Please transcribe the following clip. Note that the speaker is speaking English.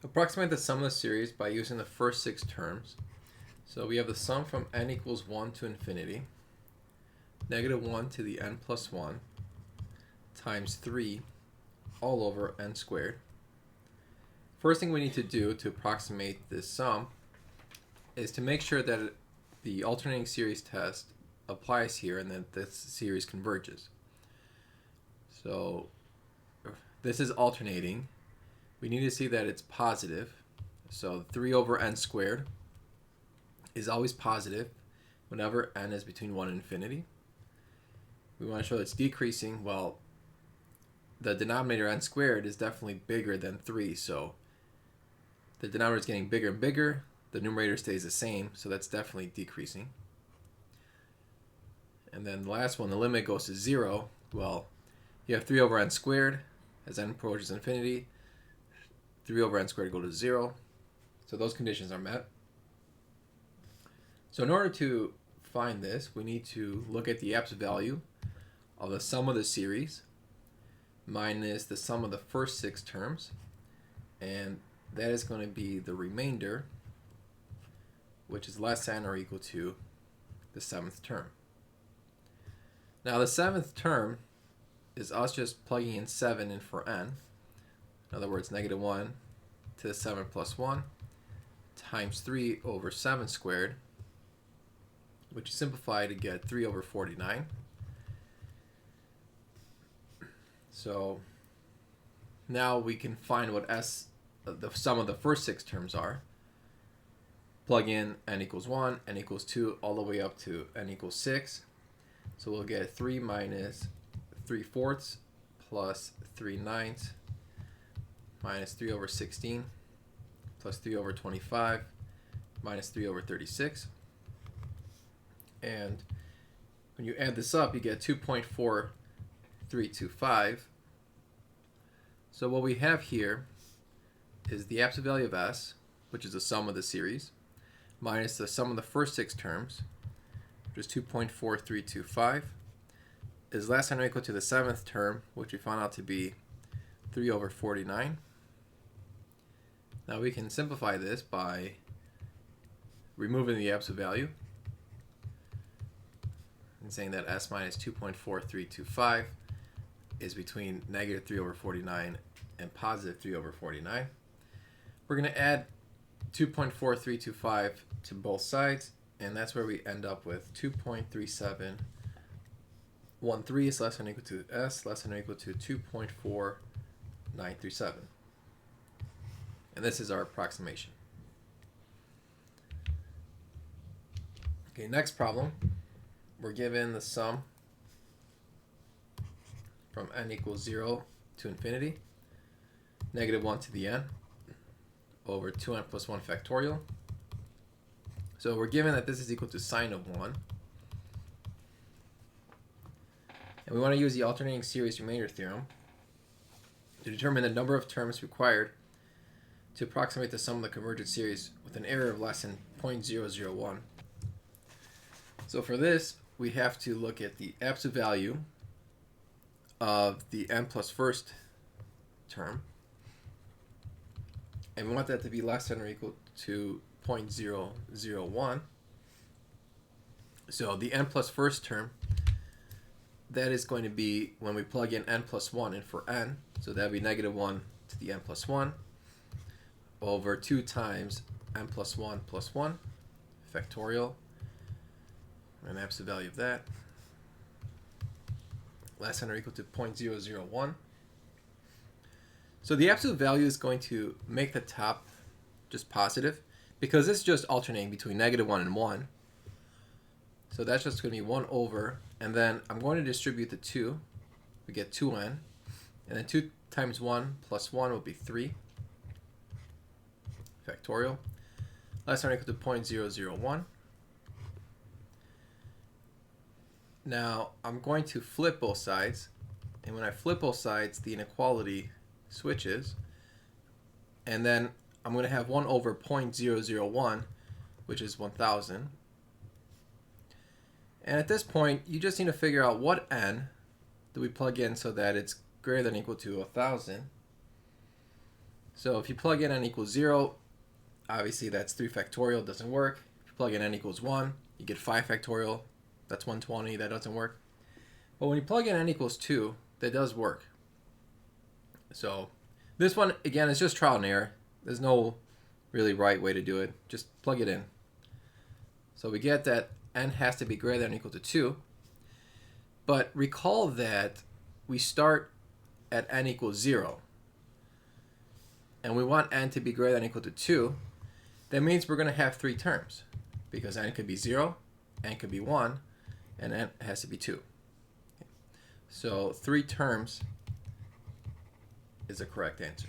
Approximate the sum of the series by using the first six terms. So we have the sum from n equals 1 to infinity, negative 1 to the n plus 1, times 3 all over n squared. First thing we need to do to approximate this sum is to make sure that the alternating series test applies here and that this series converges. So this is alternating. We need to see that it's positive. So 3 over n squared is always positive whenever n is between 1 and infinity. We want to show it's decreasing. Well, the denominator n squared is definitely bigger than 3, so the denominator is getting bigger and bigger. The numerator stays the same, so that's definitely decreasing. And then the last one, the limit goes to 0. Well, you have 3 over n squared. As n approaches infinity, 3 over n squared go to 0. So those conditions are met. So in order to find this, we need to look at the absolute value of the sum of the series minus the sum of the first six terms. And that is going to be the remainder, which is less than or equal to the seventh term. Now the seventh term is us just plugging in 7 in for n. In other words, negative 1 to the 7 plus 1 times 3 over 7 squared, which is simplified to get 3 over 49. So now we can find what the sum of the first six terms are. Plug in n equals 1, n equals 2, all the way up to n equals 6. So we'll get 3 minus 3 fourths plus 3 ninths minus 3 over 16 plus 3 over 25 minus 3 over 36. And when you add this up, you get 2.4325. So what we have here is the absolute value of s, which is the sum of the series, minus the sum of the first six terms, which is 2.4325, is less than or equal to the seventh term, which we found out to be 3 over 49. Now we can simplify this by removing the absolute value and saying that s minus 2.4325 is between negative 3 over 49 and positive 3 over 49. We're going to add 2.4325 to both sides, and that's where we end up with 2.3713 is less than or equal to s, less than or equal to 2.4937. And this is our approximation. Okay, next problem. We're given the sum from n equals 0 to infinity, negative 1 to the n, over 2n plus 1 factorial. So we're given that this is equal to sine of 1. And we want to use the alternating series remainder theorem to determine the number of terms required to approximate the sum of the convergent series with an error of less than 0.001. So for this, we have to look at the absolute value of the n plus first term, and we want that to be less than or equal to 0.001. So the n plus first term, that is going to be when we plug in n plus 1 in for n, so that would be negative 1 to the n plus 1 over 2 times n plus 1 factorial, and absolute value of that less than or equal to 0.001. So the absolute value is going to make the top just positive because this is just alternating between negative 1 and 1. So that's just going to be 1 over, and then I'm going to distribute the 2. We get 2n, and then 2 times 1 plus 1 will be 3 factorial, less than or equal to 0.001. Now I'm going to flip both sides, and when I flip both sides, the inequality switches, and then I'm going to have 1 over 0.001, which is 1,000. And at this point, you just need to figure out what n do we plug in so that it's greater than or equal to 1,000. So if you plug in n equals 0, obviously that's 3 factorial, doesn't work. If you plug in n equals 1, you get 5 factorial, that's 120, that doesn't work. But when you plug in n equals 2, that does work. So this one, again, is just trial and error. There's no really right way to do it. Just plug it in. So we get that n has to be greater than or equal to 2. But recall that we start at n equals 0. And we want n to be greater than or equal to 2. That means we're going to have 3 terms. Because n could be 0, n could be 1, and n has to be 2. So 3 terms is the correct answer.